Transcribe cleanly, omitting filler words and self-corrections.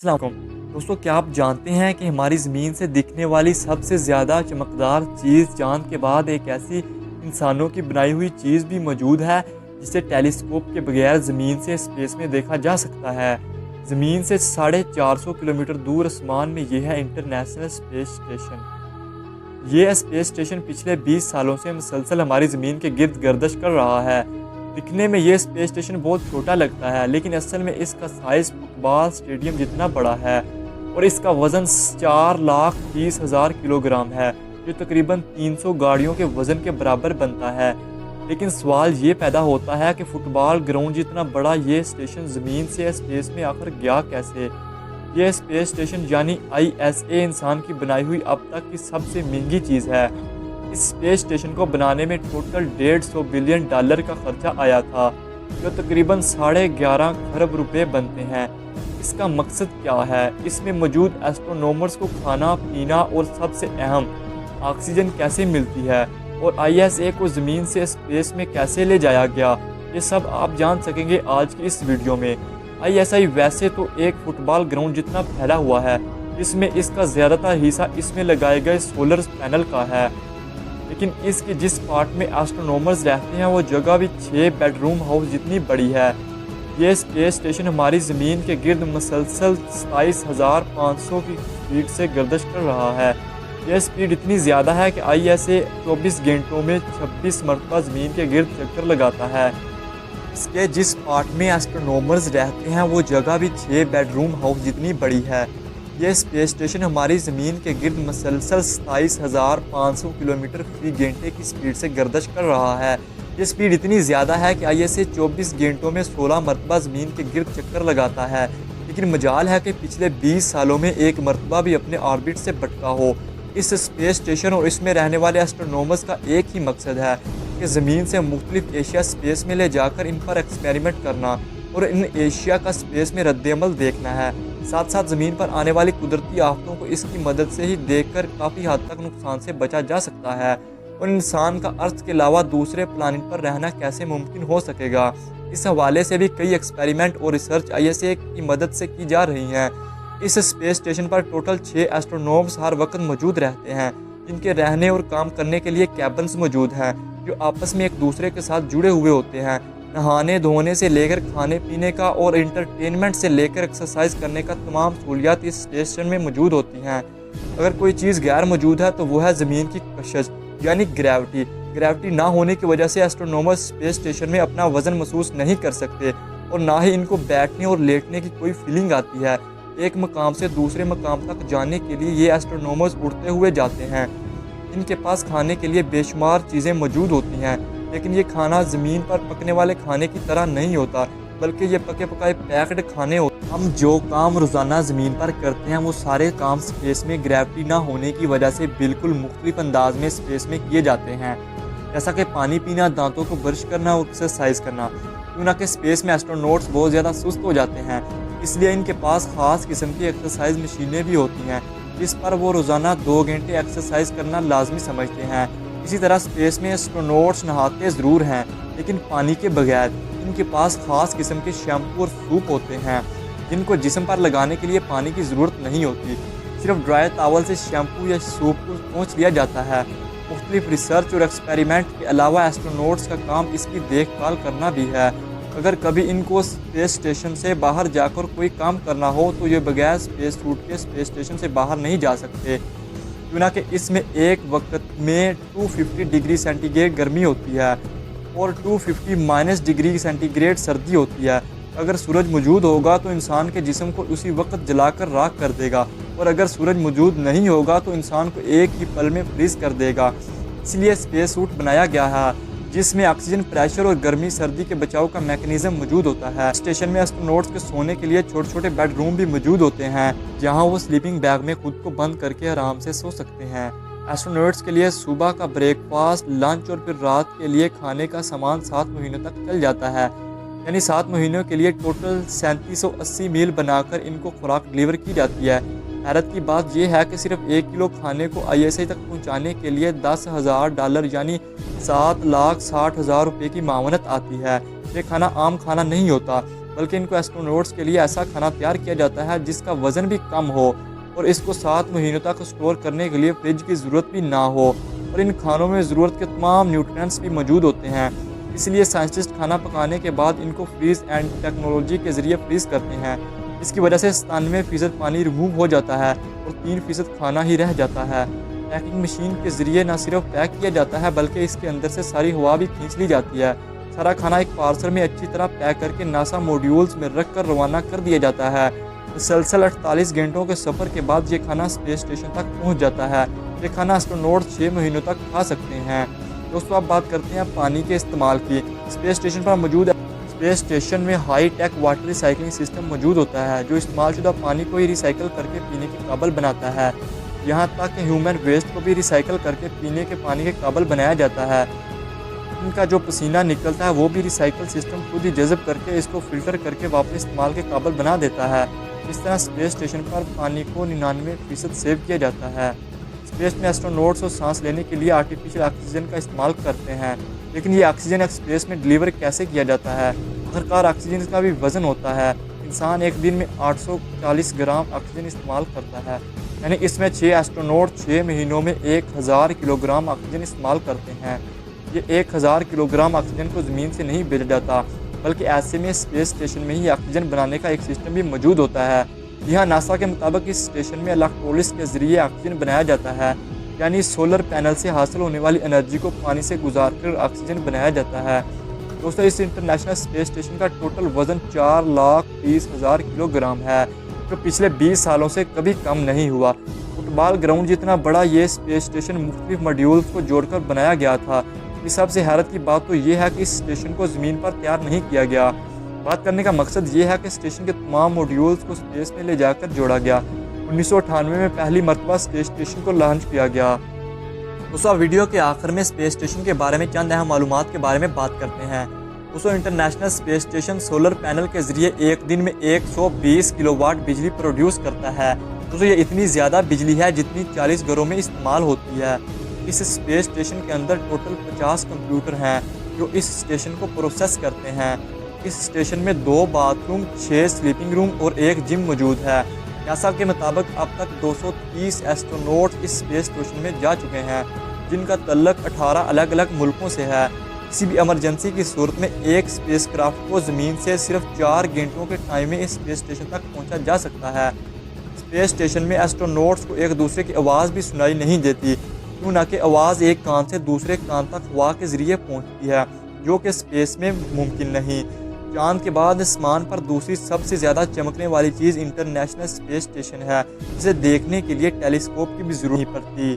अस्सलाम वालेकुम दोस्तों, क्या आप जानते हैं कि हमारी ज़मीन से दिखने वाली सबसे ज़्यादा चमकदार चीज़ चाँद के बाद एक ऐसी इंसानों की बनाई हुई चीज़ भी मौजूद है जिसे टेलीस्कोप के बगैर ज़मीन से स्पेस में देखा जा सकता है। ज़मीन से 450 किलोमीटर दूर आसमान में ये है इंटरनेशनल स्पेस स्टेशन। ये स्पेस स्टेशन पिछले 20 सालों से मुसलसल हमारी ज़मीन के गिर्द गर्दिश कर रहा है। दिखने में ये स्पेस स्टेशन बहुत छोटा लगता है, लेकिन असल में इसका साइज़ फुटबॉल स्टेडियम जितना बड़ा है और इसका वज़न 4,30,000 किलोग्राम है, जो तकरीबन 300 गाड़ियों के वज़न के बराबर बनता है। लेकिन सवाल ये पैदा होता है कि फ़ुटबॉल ग्राउंड जितना बड़ा ये स्टेशन ज़मीन से स्पेस में आकर गया कैसे। यह स्पेस स्टेशन यानी ISA इंसान की बनाई हुई अब तक की सबसे महंगी चीज़ है। इस स्पेस स्टेशन को बनाने में टोटल $150 बिलियन का खर्चा आया था, जो तकरीबन 11.5 खरब रुपए बनते हैं। इसका मकसद क्या है? इसमें मौजूद एस्ट्रोनॉमर्स को खाना पीना और सबसे अहम ऑक्सीजन कैसे मिलती है, और ISA को ज़मीन से स्पेस में कैसे ले जाया गया, ये सब आप जान सकेंगे आज की इस वीडियो में। ISI वैसे तो एक फुटबॉल ग्राउंड जितना फैला हुआ है, जिसमें इसका ज़्यादातर हिस्सा इसमें लगाए गए सोलर पैनल का है, लेकिन इसके जिस पार्ट में एस्ट्रोनॉमर्स रहते हैं वो जगह भी 6 बेडरूम हाउस जितनी बड़ी है। ये स्पेस स्टेशन हमारी ज़मीन के गिर्द मुसलसल 27,500 की स्पीड से गर्दिश कर रहा है। यह स्पीड इतनी ज़्यादा है कि ISA 24 घंटों में 26 मरतबा ज़मीन के गिर्द चक्कर लगाता है। इसके जिस पार्ट में एस्ट्रोनॉमर्स रहते हैं वो जगह भी 6 बेडरूम हाउस जितनी बड़ी है। यह स्पेस स्टेशन हमारी ज़मीन के गिर्द मुसलसल 27,500 किलोमीटर फी घंटे की स्पीड से गर्दिश कर रहा है। ये स्पीड इतनी ज़्यादा है कि ISA 24 घंटों में 16 मरतबा ज़मीन के गिर्द चक्कर लगाता है, लेकिन मजाल है कि पिछले 20 सालों में एक मरतबा भी अपने ऑर्बिट से भटका हो। इस स्पेस स्टेशन और इसमें रहने वाले एस्ट्रोनॉमर्स का एक ही मकसद है कि ज़मीन से मुख्तलिफ एशिया स्पेस में ले जाकर इन पर एक्सपेरिमेंट करना और इन एशिया का स्पेस में रद्द-ए-अमल देखना है। साथ साथ ज़मीन पर आने वाली कुदरती आफतों को इसकी मदद से ही देखकर काफ़ी हद तक नुकसान से बचा जा सकता है, और इंसान का अर्थ के अलावा दूसरे प्लानिट पर रहना कैसे मुमकिन हो सकेगा। इस हवाले से भी कई एक्सपेरिमेंट और रिसर्च ISA की मदद से की जा रही हैं। इस स्पेस स्टेशन पर टोटल 6 एस्ट्रोनॉम्स हर वक्त मौजूद रहते हैं, जिनके रहने और काम करने के लिए कैबिन्स मौजूद हैं, जो आपस में एक दूसरे के साथ जुड़े हुए होते हैं। नहाने धोने से लेकर खाने पीने का और इंटरटेनमेंट से लेकर एक्सरसाइज करने का तमाम सहूलियात इस स्टेशन में मौजूद होती हैं। अगर कोई चीज़ गैर मौजूद है तो वो है ज़मीन की कशिश यानी ग्रेविटी। ग्रेविटी ना होने की वजह से एस्ट्रोनॉमर्स स्पेस स्टेशन में अपना वज़न महसूस नहीं कर सकते, और ना ही इनको बैठने और लेटने की कोई फीलिंग आती है। एक मकाम से दूसरे मकाम तक जाने के लिए ये एस्ट्रोनॉमर्स उड़ते हुए जाते हैं। इनके पास खाने के लिए बेशुमार चीज़ें मौजूद होती हैं, लेकिन ये खाना ज़मीन पर पकने वाले खाने की तरह नहीं होता, बल्कि ये पके पकाए पैक्ड खाने होते हैं। हम जो काम रोज़ाना ज़मीन पर करते हैं वो सारे काम स्पेस में ग्रेविटी ना होने की वजह से बिल्कुल मुख्तलिफ अंदाज में स्पेस में किए जाते हैं, जैसा कि पानी पीना, दांतों को ब्रश करना और एक्सरसाइज करना। क्यों ना कि स्पेस में एस्ट्रोनॉट्स बहुत ज़्यादा सुस्त हो जाते हैं, इसलिए इनके पास ख़ास किस्म की एक्सरसाइज मशीनें भी होती हैं, जिस पर वो रोज़ाना 2 घंटे एक्सरसाइज करना लाजमी समझते हैं। इसी तरह स्पेस में एस्ट्रोनॉट्स नहाते ज़रूर हैं, लेकिन पानी के बगैर। इनके पास ख़ास किस्म के शैम्पू और सूप होते हैं, जिनको जिस्म पर लगाने के लिए पानी की ज़रूरत नहीं होती। सिर्फ ड्राई टावल से शैम्पू या सूप को पोंछ लिया जाता है। मुख्तलिफ रिसर्च और एक्सपेरिमेंट के अलावा एस्ट्रोनॉट्स का काम इसकी देखभाल करना भी है। अगर कभी इनको स्पेस स्टेशन से बाहर जाकर कोई काम करना हो तो ये बगैर स्पेस सूट के स्पेस स्टेशन से बाहर नहीं जा सकते, क्योंकि कि इसमें एक वक्त में 250 डिग्री सेंटीग्रेड गर्मी होती है और 250 डिग्री सेंटीग्रेड सर्दी होती है। अगर सूरज मौजूद होगा तो इंसान के जिस्म को उसी वक्त जलाकर राख कर देगा, और अगर सूरज मौजूद नहीं होगा तो इंसान को एक ही पल में फ्रीज कर देगा। इसलिए स्पेस सूट बनाया गया है, जिसमें ऑक्सीजन, प्रेशर और गर्मी सर्दी के बचाव का मैकेनिज्म मौजूद होता है। स्टेशन में एस्ट्रोनॉट्स के सोने के लिए छोटे छोटे बेडरूम भी मौजूद होते हैं, जहां वो स्लीपिंग बैग में खुद को बंद करके आराम से सो सकते हैं। एस्ट्रोनॉट्स के लिए सुबह का ब्रेकफास्ट, लंच और फिर रात के लिए खाने का सामान 7 महीनों तक चल जाता है, यानी 7 महीनों के लिए टोटल 3780 मील बनाकर इनको खुराक डिलीवर की जाती है। हैरत की बात यह है कि सिर्फ 1 किलो खाने को ISI तक पहुंचाने के लिए $10,000 यानी 7,60,000 रुपये की मावनत आती है। ये खाना आम खाना नहीं होता, बल्कि इनको एस्ट्रोनॉट्स के लिए ऐसा खाना तैयार किया जाता है जिसका वज़न भी कम हो और इसको 7 महीनों तक स्टोर करने के लिए फ्रिज की ज़रूरत भी ना हो, और इन खानों में ज़रूरत के तमाम न्यूट्रिएंट्स भी मौजूद होते हैं। इसलिए साइंटिस्ट खाना पकाने के बाद इनको फ्रीज़ एंड टेक्नोलॉजी के ज़रिए फ्रीज़ करते हैं। इसकी वजह से 97% पानी रिमूव हो जाता है और 3% खाना ही रह जाता है। पैकिंग मशीन के ज़रिए न सिर्फ पैक किया जाता है बल्कि इसके अंदर से सारी हवा भी खींच ली जाती है। सारा खाना एक पार्सल में अच्छी तरह पैक करके नासा मॉड्यूल्स में रख कर रवाना कर दिया जाता है। मुसलसल 48 घंटों के सफ़र के बाद ये खाना स्पेस स्टेशन तक पहुंच जाता है। ये खाना एस्ट्रोनॉट 6 महीनों तक खा सकते हैं। दोस्तों, अब बात करते हैं पानी के इस्तेमाल की। स्पेस स्टेशन पर मौजूद स्पेस स्टेशन में high tech water recycling system मौजूद होता है जो इस्तेमाल शुदा पानी को ही रिसाइकिल करके पीने के काबिल बनाता है। यहाँ तक कि ह्यूमन वेस्ट को भी रिसाइकिल करके पीने के पानी के काबिल बनाया जाता है। इनका जो पसीना निकलता है वो भी रिसाइकिल सिस्टम खुद ही जज़ब करके इसको फ़िल्टर करके वापस इस्तेमाल के काबिल बना देता है। इस तरह स्पेस स्टेशन पर पानी को 99% सेव किया जाता है। स्पेस में एस्ट्रोनॉट्स को सांस लेने के लिए आर्टिफिशियल ऑक्सीजन का इस्तेमाल करते हैं, लेकिन ये ऑक्सीजन स्पेस में डिलीवर कैसे किया जाता है? आखिरकार ऑक्सीजन का भी वज़न होता है। इंसान एक दिन में 840 ग्राम ऑक्सीजन इस्तेमाल करता है, यानी इसमें 6 एस्ट्रोनॉट 6 महीनों में 1000 किलोग्राम ऑक्सीजन इस्तेमाल करते हैं। ये 1000 किलोग्राम ऑक्सीजन को ज़मीन से नहीं भेजा जाता, बल्कि ऐसे में स्पेस स्टेशन में ही ऑक्सीजन बनाने का एक सिस्टम भी मौजूद होता है। यहाँ नासा के मुताबिक इस स्टेशन में इलेक्ट्रोलिस के ज़रिए ऑक्सीजन बनाया जाता है, यानी सोलर पैनल से हासिल होने वाली एनर्जी को पानी से गुजार कर ऑक्सीजन बनाया जाता है। दोस्तों, इस इंटरनेशनल स्पेस स्टेशन का टोटल वज़न 4,30,000 किलोग्राम है, जो पिछले 20 सालों से कभी कम नहीं हुआ। फुटबॉल ग्राउंड जितना बड़ा ये स्पेस स्टेशन मुख्तलिफ मॉड्यूल्स को जोड़कर बनाया गया था। इस सबसे हैरत की बात तो ये है कि इस स्टेशन को ज़मीन पर तैयार नहीं किया गया। बात करने का मकसद ये है कि स्टेशन के तमाम मॉड्यूल्स को स्पेस में ले जाकर जोड़ा गया। 1998 में पहली मरतबा स्पेस स्टेशन को लॉन्च किया गया। दोस्तों, वीडियो के आखिर में स्पेस स्टेशन के बारे में चंद अहम मालूमात के बारे में बात करते हैं। दोस्तों, international space station solar panel के ज़रिए एक दिन में 120 किलोवाट बिजली प्रोड्यूस करता है। दोस्तों, ये इतनी ज़्यादा बिजली है जितनी 40 घरों में इस्तेमाल होती है। इस स्पेस स्टेशन के अंदर टोटल 50 कंप्यूटर हैं जो इस स्टेशन को प्रोसेस करते हैं। इस स्टेशन में 2 बाथरूम, 6 स्लीपिंग रूम और 1 जिम मौजूद है। नासा के मुताबिक अब तक 230 एस्ट्रोनॉट इस स्पेस स्टेशन में जा चुके हैं, जिनका तल्लक 18 अलग अलग मुल्कों से है। किसी भी इमरजेंसी की सूरत में एक स्पेस क्राफ्ट को ज़मीन से सिर्फ 4 घंटों के टाइम में इस स्पेस स्टेशन तक पहुँचा जा सकता है। स्पेस स्टेशन में एस्ट्रोनॉट्स को एक दूसरे की आवाज़ भी सुनाई नहीं देती, क्यों ना कि आवाज़ एक कान से दूसरे कान तक हवा के ज़रिए पहुंचती है, जो कि स्पेस में मुमकिन नहीं। चांद के बाद आसमान पर दूसरी सबसे ज़्यादा चमकने वाली चीज़ इंटरनेशनल स्पेस स्टेशन है, जिसे देखने के लिए टेलीस्कोप की भी ज़रूरत नहीं पड़ती।